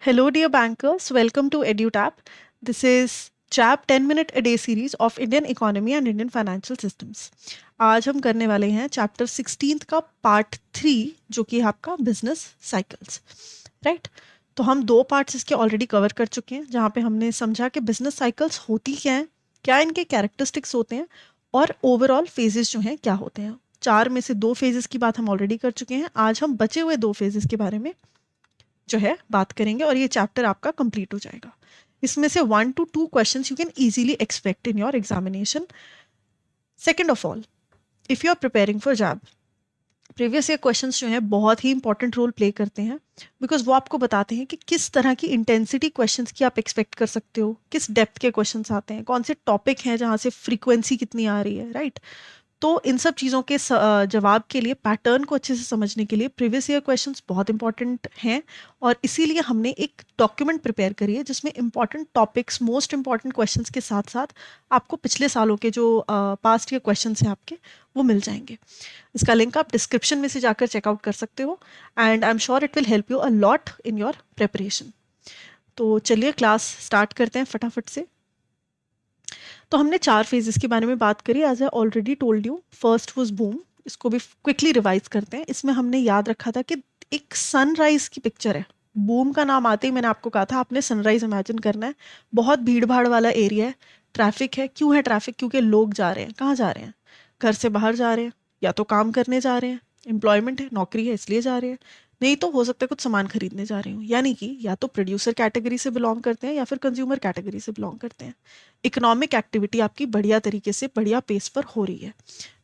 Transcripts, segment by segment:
Hello, dear bankers. Welcome to EduTap. This is CHAP 10-minute a day series of Indian economy and Indian financial systems. आज हम करने वाले हैं chapter 16 का part 3 जो कि है आपका बिजनेस साइकिल्स, राइट? तो हम दो पार्ट्स इसके ऑलरेडी कवर कर चुके हैं जहाँ पे हमने समझा कि बिजनेस साइकिल्स होती क्या हैं, क्या इनके कैरेक्टरिस्टिक्स होते हैं और ओवरऑल फेजेस जो हैं क्या होते हैं। 4 में से 2 फेजेस की बात हम ऑलरेडी कर चुके हैं। आज हम बचे हुए 2 फेजेस के बारे में जो है बात करेंगे और ये चैप्टर आपका कंप्लीट हो जाएगा। इसमें से 1 to 2 questions you can easily expect in your examination. Second of all, if you are preparing for job, previous year questions जो हैं बहुत ही इंपॉर्टेंट रोल प्ले करते हैं बिकॉज वो आपको बताते हैं कि किस तरह की इंटेंसिटी क्वेश्चंस की आप एक्सपेक्ट कर सकते हो, किस डेप्थ के क्वेश्चंस आते हैं, कौन से टॉपिक हैं जहाँ से फ्रीक्वेंसी कितनी आ रही है, राइट? तो इन सब चीज़ों के जवाब के लिए, पैटर्न को अच्छे से समझने के लिए प्रीवियस ईयर क्वेश्चंस बहुत इंपॉर्टेंट हैं और इसीलिए हमने एक डॉक्यूमेंट प्रिपेयर करी है जिसमें important topics, most important questions के साथ साथ आपको पिछले सालों के जो पास्ट ईयर क्वेश्चंस हैं आपके, वो मिल जाएंगे। इसका लिंक आप डिस्क्रिप्शन में से जाकर चेकआउट कर सकते हो and I am sure it will help you a lot in your preparation. तो चलिए क्लास स्टार्ट करते हैं फटाफट से। तो हमने 4 फेजेस के बारे में बात करी, as I already told you. First was boom, इसको भी क्विकली रिवाइज करते हैं। इसमें हमने याद रखा था कि एक सनराइज की पिक्चर है। बूम का नाम आते ही मैंने आपको कहा था आपने सनराइज इमेजिन करना है। बहुत भीड़ भाड़ वाला एरिया है, ट्रैफिक है। क्यों है ट्रैफिक? क्योंकि लोग जा रहे हैं। कहाँ जा रहे हैं? घर से बाहर जा रहे हैं, या तो काम करने जा रहे हैं, एम्प्लॉयमेंट है, नौकरी है इसलिए जा रहे हैं, नहीं तो हो सकता है कुछ सामान खरीदने जा रहे हो। यानी कि या तो प्रोड्यूसर कैटेगरी से बिलोंग करते हैं या फिर कंज्यूमर कैटेगरी से बिलोंग करते हैं। इकोनॉमिक एक्टिविटी आपकी बढ़िया तरीके से, बढ़िया पेस पर हो रही है,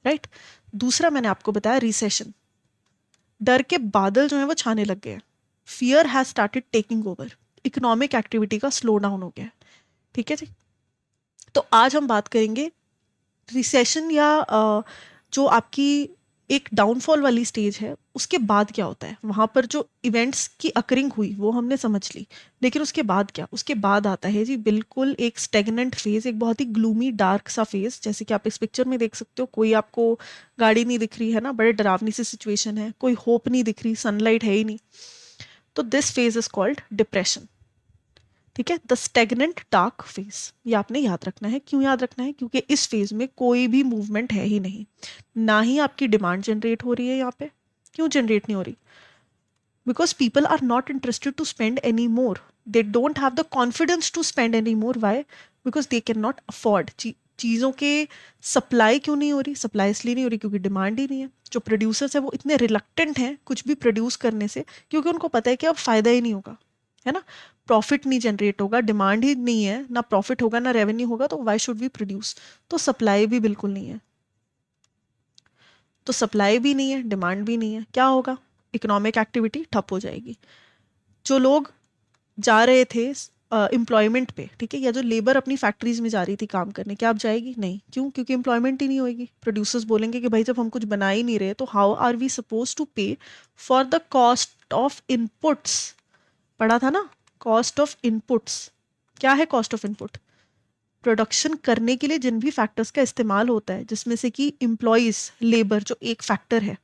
राइट? दूसरा मैंने आपको बताया रिसेशन। डर के बादल जो है वो छाने लग गए हैं। Fear has started taking over. Economic activity का स्लो डाउन हो गया है। ठीक है जी। तो आज हम बात करेंगे रिसेशन या जो आपकी एक डाउनफॉल वाली स्टेज है उसके बाद क्या होता है। वहाँ पर जो इवेंट्स की अकरिंग हुई वो हमने समझ ली, लेकिन उसके बाद क्या? उसके बाद आता है जी बिल्कुल एक स्टेगनेंट फेज, एक बहुत ही ग्लूमी डार्क सा फेज। जैसे कि आप इस पिक्चर में देख सकते हो, कोई आपको गाड़ी नहीं दिख रही है ना, बड़े डरावनी सी सिचुएशन है, कोई होप नहीं दिख रही, सनलाइट है ही नहीं। तो this phase is called depression. ठीक है, द स्टेगनेंट डार्क फेज। ये आपने याद रखना है। क्यों याद रखना है? क्योंकि इस फेज में कोई भी मूवमेंट है ही नहीं, ना ही आपकी डिमांड जनरेट हो रही है यहाँ पे। क्यों जनरेट नहीं हो रही? Because people are not interested to spend any more. They don't have the confidence to spend any more. Why? Because they can not afford. चीज़ों के सप्लाई क्यों नहीं हो रही? सप्लाई इसलिए नहीं हो रही क्योंकि डिमांड ही नहीं है। जो प्रोड्यूसर्स है वो इतने रिलक्टेंट हैं कुछ भी प्रोड्यूस करने से, क्योंकि उनको पता है कि अब फायदा ही नहीं होगा, है ना? प्रॉफिट नहीं जनरेट होगा, डिमांड ही नहीं है, ना प्रॉफिट होगा ना रेवेन्यू होगा, तो वाई शुड वी प्रोड्यूस? तो सप्लाई भी बिल्कुल नहीं है। तो सप्लाई भी नहीं है, डिमांड भी नहीं है, क्या होगा? इकोनॉमिक एक्टिविटी ठप हो जाएगी। जो लोग जा रहे थे एम्प्लॉयमेंट पे, ठीक है, या जो लेबर अपनी फैक्ट्रीज में जा रही थी काम करने, क्या अब जाएगी? नहीं। क्यों? क्योंकि एम्प्लॉयमेंट ही नहीं होगी। प्रोड्यूसर्स बोलेंगे कि भाई जब हम कुछ बना ही नहीं रहे तो how are we suppose to pay for the cost of inputs. पढ़ा था ना, कॉस्ट ऑफ इनपुट्स। क्या है कॉस्ट ऑफ इनपुट? प्रोडक्शन करने के लिए जिन भी फैक्टर्स का इस्तेमाल होता है, जिसमें से कि एम्प्लॉयज, लेबर जो एक फैक्टर है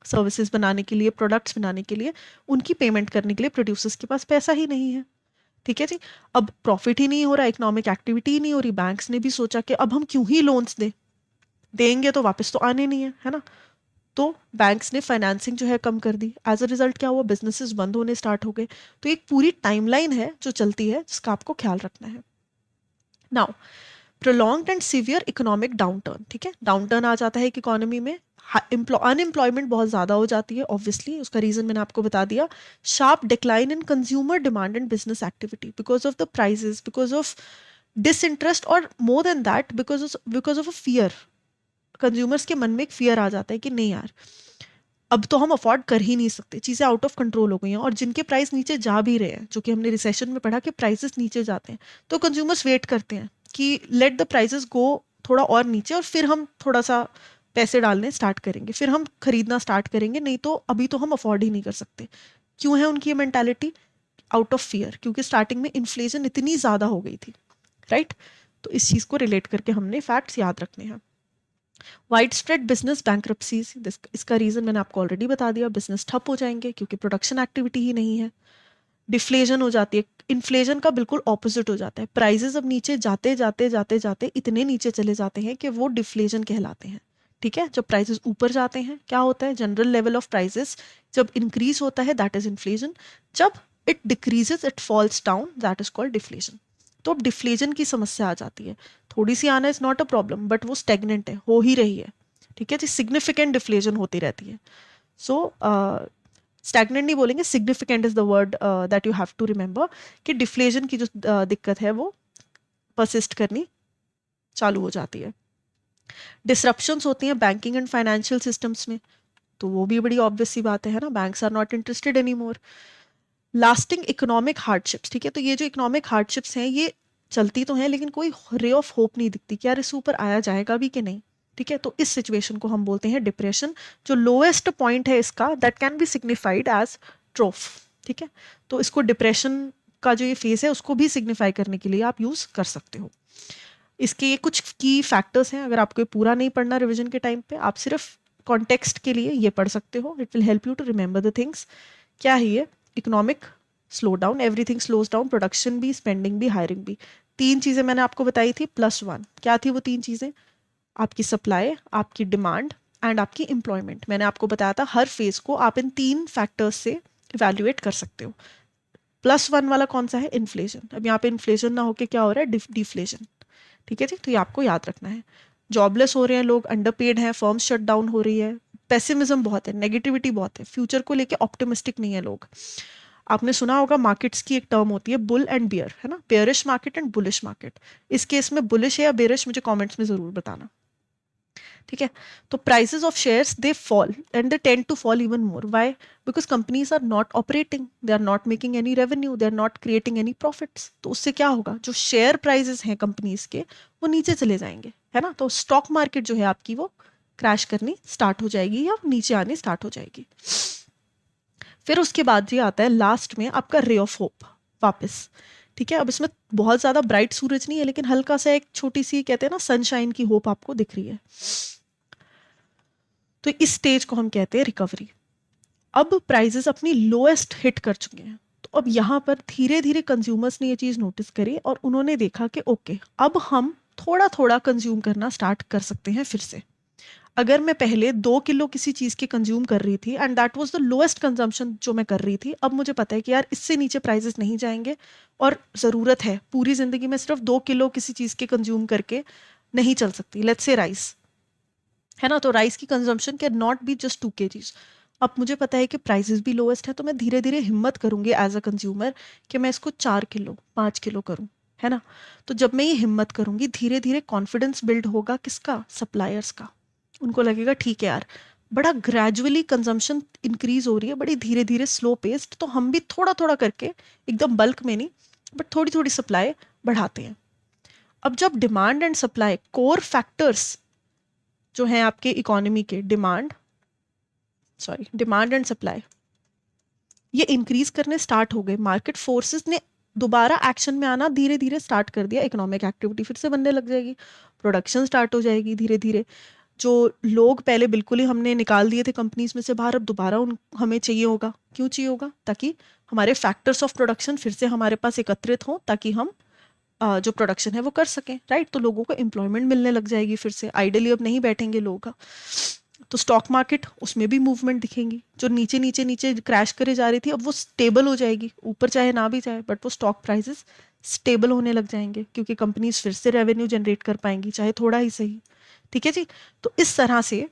सर्विसेज बनाने के लिए, प्रोडक्ट्स बनाने के लिए, उनकी पेमेंट करने के लिए प्रोड्यूसर्स के पास पैसा ही नहीं है। ठीक है जी। अब प्रॉफिट ही नहीं हो रहा, इकोनॉमिक एक्टिविटी ही नहीं हो रही। बैंक्स ने भी सोचा कि अब हम क्यों ही लोन्स दें, देंगे तो वापस तो आने नहीं है ना? तो बैंक्स ने फाइनेंसिंग जो है कम कर दी। एज अ रिजल्ट क्या हुआ? बिजनेसेस बंद होने स्टार्ट हो गए। तो एक पूरी टाइमलाइन है जो चलती है जिसका आपको ख्याल रखना है। Now, prolonged and severe economic downturn. ठीक है, डाउनटर्न आ जाता है एक इकोनॉमी में, अनएम्प्लॉयमेंट बहुत ज़्यादा हो जाती है, ऑब्वियसली उसका रीज़न मैंने आपको बता दिया। Sharp decline in consumer demand and business activity because of the prices, because of disinterest, और more than that because of a fear. Consumers के मन में एक फियर आ जाता है कि नहीं यार, अब तो हम अफोर्ड कर ही नहीं सकते, चीज़ें आउट ऑफ कंट्रोल हो गई हैं। और जिनके प्राइस नीचे जा भी रहे हैं, जो कि हमने रिसेशन में पढ़ा कि प्राइसेस नीचे जाते हैं, तो कंज्यूमर्स वेट करते हैं कि लेट द प्राइसेस गो थोड़ा और नीचे और फिर हम थोड़ा सा पैसे डालने स्टार्ट करेंगे, फिर हम खरीदना स्टार्ट करेंगे, नहीं तो अभी तो हम अफोर्ड ही नहीं कर सकते। क्यों है उनकी ये मेंटालिटी? आउट ऑफ फियर, क्योंकि स्टार्टिंग में इन्फ्लेशन इतनी ज़्यादा हो गई थी, राइट? तो इस चीज़ को रिलेट करके हमने फैक्ट्स याद रखने हैं। वाइड स्प्रेड बिजनेस बैंक्रप्सीज, इसका रीज़न मैंने आपको ऑलरेडी बता दिया। बिजनेस ठप हो जाएंगे क्योंकि प्रोडक्शन एक्टिविटी ही नहीं है। डिफ्लेशन हो जाती है, इन्फ्लेशन का बिल्कुल ऑपोजिट हो जाता है, प्राइजेस अब नीचे जाते जाते जाते जाते इतने नीचे चले जाते हैं कि वो डिफ्लेशन कहलाते हैं। ठीक है, जब प्राइसेस ऊपर जाते हैं क्या होता है, जनरल लेवल ऑफ प्राइसेस जब इंक्रीज होता है दैट इज इन्फ्लेशन, जब it decreases it falls down that is called deflation. तो अब डिफ्लेशन की समस्या आ जाती है, थोड़ी सी आना is not a problem but वो स्टेगनेंट है, हो ही रही है। ठीक है जी, सिग्निफिकेंट डिफ्लेशन होती रहती है। सो स्टैग्नेंट नहीं बोलेंगे, significant is the word that you have to remember, कि डिफ्लेशन की जो दिक्कत है वो परसिस्ट करनी चालू हो जाती है। डिसरप्शंस होती हैं बैंकिंग एंड फाइनेंशियल सिस्टम्स में, तो वो भी बड़ी ऑब्वियस सी बात है ना, banks are not interested any more. Lasting economic hardships, ठीक है, तो ये जो इकोनॉमिक हार्डशिप्स हैं ये चलती तो हैं लेकिन कोई रे ऑफ होप नहीं दिखती कि यार इस ऊपर आया जाएगा भी कि नहीं। ठीक है, तो इस सिचुएशन को हम बोलते हैं डिप्रेशन। जो लोएस्ट पॉइंट है इसका that can be signified as trough. ठीक है, तो इसको डिप्रेशन का जो ये फेस है उसको भी सिग्निफाई करने के लिए आप यूज कर सकते हो। इसके ये कुछ की फैक्टर्स हैं, अगर आपको ये पूरा नहीं पढ़ना रिवीजन के टाइम पे, आप सिर्फ कॉन्टेक्स्ट के लिए ये पढ़ सकते हो, it will help you to remember the things. क्या है ये, economic slow down, everything slows down, production भी, स्पेंडिंग भी, हायरिंग भी। तीन चीजें मैंने आपको बताई थी +1, क्या थी वो तीन चीजें, आपकी सप्लाई, आपकी डिमांड एंड आपकी एम्प्लॉयमेंट। मैंने आपको बताया था हर फेज को आप इन तीन फैक्टर्स से इवेल्युएट कर सकते हो। +1 वाला कौन सा है, इन्फ्लेशन। अब यहाँ पे इन्फ्लेशन ना होके क्या हो रहा है, डिफ्लेशन। ठीक है जी, तो ये आपको याद रखना है। जॉबलेस हो रहे हैं लोग, अंडरपेड हैं, फर्म शट डाउन हो रही है, पेसिमिज्म बहुत है, नेगेटिविटी बहुत है, फ्यूचर को लेके ऑप्टिमिस्टिक नहीं है लोग। आपने सुना होगा मार्केट्स की एक टर्म होती है बुल एंड बियर, है ना, bearish market and bullish market. इस केस में बुलिश है या बेयरिश, मुझे कमेंट्स में जरूर बताना। ठीक है, तो prices of shares they fall and they tend to fall even more, why, because companies are not operating, they are not making any revenue, they are not creating any profits. तो उससे क्या होगा, जो शेयर प्राइसेस हैं companies के वो नीचे चले जाएंगे, है ना, तो स्टॉक मार्केट जो है आपकी वो क्रैश करनी स्टार्ट हो जाएगी या नीचे आनी स्टार्ट हो जाएगी। फिर उसके बाद ये आता है लास्ट में आपका रे ऑफ होप वापस। ठीक है, अब इसमें बहुत ज्यादा ब्राइट सूरज नहीं है लेकिन हल्का सा एक छोटी सी कहते हैं ना सनशाइन की होप आपको दिख रही है। तो इस स्टेज को हम कहते हैं रिकवरी। अब प्राइजेस अपनी लोएस्ट हिट कर चुके हैं, तो अब यहाँ पर धीरे धीरे कंज्यूमर्स ने ये चीज नोटिस करी और उन्होंने देखा कि ओके अब हम थोड़ा थोड़ा कंज्यूम करना स्टार्ट कर सकते हैं फिर से। अगर मैं पहले 2 किलो किसी चीज के कंज्यूम कर रही थी and that was the lowest consumption जो मैं कर रही थी, अब मुझे पता है कि यार इससे नीचे प्राइजेस नहीं जाएंगे और जरूरत है पूरी जिंदगी में सिर्फ 2 किलो किसी चीज के कंज्यूम करके नहीं चल सकती। लेट्स से राइस, है ना, तो राइस की consumption can not be just 2 kgs। अब मुझे पता है कि प्राइसेस भी लोएस्ट है तो मैं धीरे धीरे हिम्मत करूंगी एज अ कंज्यूमर कि मैं इसको 4 किलो 5 किलो करूं, है ना। तो जब मैं ये हिम्मत करूंगी धीरे धीरे कॉन्फिडेंस बिल्ड होगा, किसका, सप्लायर्स का। उनको लगेगा ठीक है यार, बड़ा ग्रेजुअली कंजम्पशन इंक्रीज हो रही है, बड़ी धीरे धीरे स्लो पेस्ड, तो हम भी थोड़ा थोड़ा करके, एकदम बल्क में नहीं बट थोड़ी थोड़ी सप्लाई बढ़ाते हैं। अब जब demand and supply core factors जो हैं आपके इकोनॉमी के, डिमांड एंड सप्लाई, ये इंक्रीज करने स्टार्ट हो गए, मार्केट फोर्सेस ने दोबारा एक्शन में आना धीरे धीरे स्टार्ट कर दिया, इकोनॉमिक एक्टिविटी फिर से बनने लग जाएगी, प्रोडक्शन स्टार्ट हो जाएगी धीरे धीरे। जो लोग पहले बिल्कुल ही हमने निकाल दिए थे कंपनीज में से बाहर, अब दोबारा उन हमें चाहिए होगा, क्यों चाहिए होगा, ताकि हमारे फैक्टर्स ऑफ प्रोडक्शन फिर से हमारे पास एकत्रित हों ताकि हम जो प्रोडक्शन है वो कर सकें, राइट। तो लोगों को एम्प्लॉयमेंट मिलने लग जाएगी फिर से, आइडली अब नहीं बैठेंगे लोग। तो स्टॉक मार्केट, उसमें भी मूवमेंट दिखेंगी, जो नीचे नीचे नीचे क्रैश करे जा रही थी अब वो स्टेबल हो जाएगी, ऊपर चाहे ना भी जाए बट वो स्टॉक प्राइसेस स्टेबल होने लग जाएंगे क्योंकि कंपनीज फिर से रेवेन्यू जनरेट कर पाएंगी चाहे थोड़ा ही सही। ठीक है जी, तो इस तरह से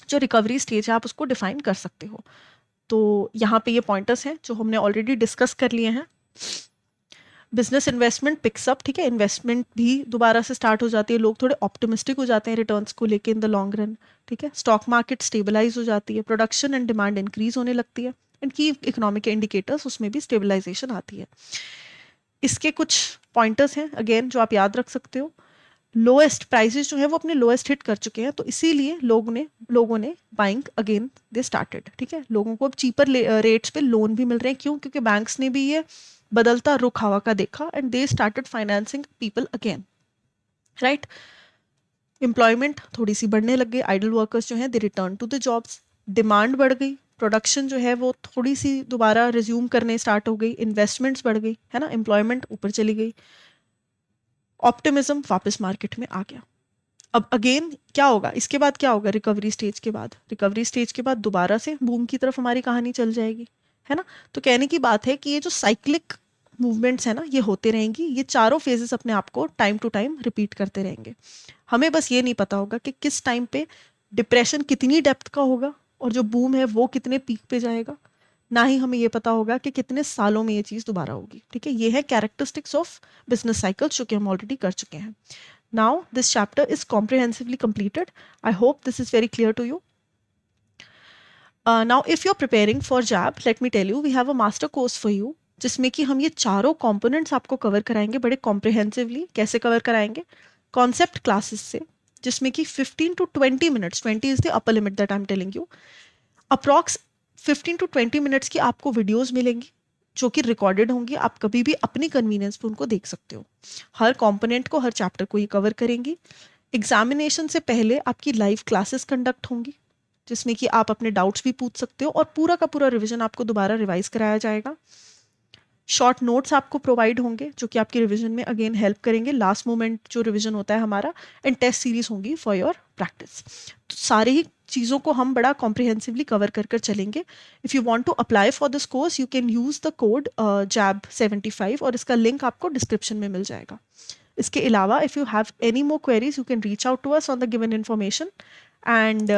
जो रिकवरी स्टेज है आप उसको डिफाइन कर सकते हो। तो यहाँ पे ये पॉइंटर्स हैं जो हमने ऑलरेडी डिस्कस कर लिए हैं। बिजनेस इन्वेस्टमेंट पिक्सअप, ठीक है, इन्वेस्टमेंट भी दोबारा से स्टार्ट हो जाती है, लोग थोड़े ऑप्टिमिस्टिक हो जाते हैं रिटर्न्स को लेके इन द लॉन्ग रन। ठीक है, स्टॉक मार्केट स्टेबलाइज हो जाती है, प्रोडक्शन एंड डिमांड इंक्रीज होने लगती है एंड की इकोनॉमिक इंडिकेटर्स उसमें भी स्टेबलाइजेशन आती है। इसके कुछ पॉइंटर्स हैं अगेन जो आप याद रख सकते हो। लोएस्ट प्राइसेस जो है वो अपने लोएस्ट हिट कर चुके हैं, तो इसीलिए लोगों ने बाइंग अगेन दे स्टार्टेड। ठीक है, लोगों को अब चीपर रेट्स पे लोन भी मिल रहे हैं, क्यों, क्योंकि बैंक्स ने भी ये बदलता रुख हवा का देखा and they started financing people again, right. Employment थोड़ी सी बढ़ने लग गई, आइडल वर्कर्स जो हैं they return to the jobs, demand बढ़ गई, प्रोडक्शन जो है वो थोड़ी सी दोबारा रिज्यूम करने स्टार्ट हो गई, इन्वेस्टमेंट्स बढ़ गई, है ना, एम्प्लॉयमेंट ऊपर चली गई, ऑप्टिमिज्म वापस मार्केट में आ गया। अब अगेन क्या होगा, इसके बाद क्या होगा, रिकवरी स्टेज के बाद, रिकवरी स्टेज के बाद दोबारा से बूम की तरफ हमारी कहानी चल जाएगी, है ना। तो कहने की बात है कि ये जो साइक्लिक मूवमेंट्स है ना, ये होते रहेंगी, ये चारों फेजेस अपने आप को टाइम टू टाइम रिपीट करते रहेंगे। हमें बस ये नहीं पता होगा कि किस टाइम पे डिप्रेशन कितनी डेप्थ का होगा और जो बूम है वो कितने पीक पे जाएगा, ना ही हमें ये पता होगा कि कितने सालों में ये चीज़ दोबारा होगी। ठीक है, ये है कैरेक्टरिस्टिक्स ऑफ बिजनेस साइकिल्स जो कि हम ऑलरेडी कर चुके हैं। Now, this chapter is comprehensively completed. I hope this is very clear to you. Now, if you're preparing for JAB, let me tell you, we have a master course for you, जिसमें कि हम ये चारों components आपको cover कराएंगे बड़े comprehensively। कैसे cover कराएंगे? Concept classes से, जिसमें कि 15 to 20 minutes, 20 is the upper limit that I'm telling you, approx 15 to 20 minutes की आपको videos मिलेंगी जो कि रिकॉर्डेड होंगी, आप कभी भी अपनी कन्वीनियंस पे उनको देख सकते हो। हर कंपोनेंट को, हर चैप्टर को ये कवर करेंगी। एग्जामिनेशन से पहले आपकी लाइव क्लासेस कंडक्ट होंगी जिसमें कि आप अपने डाउट्स भी पूछ सकते हो और पूरा का पूरा रिवीजन आपको दोबारा रिवाइज कराया जाएगा। शॉर्ट नोट्स आपको प्रोवाइड होंगे जो कि आपकी रिवीजन में अगेन हेल्प करेंगे, लास्ट मोमेंट जो रिवीजन होता है हमारा, एंड टेस्ट सीरीज होंगी फॉर योर प्रैक्टिस। तो सारी ही चीज़ों को हम बड़ा कॉम्प्रिहेंसिवली कवर कर कर चलेंगे। If you want to apply for this course you can use the code JAB75 और इसका लिंक आपको डिस्क्रिप्शन में मिल जाएगा। इसके अलावा if you have any more queries you can reach out to us on the given information and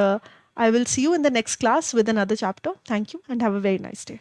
I will see you in the next class with another chapter. Thank you and have a very nice day.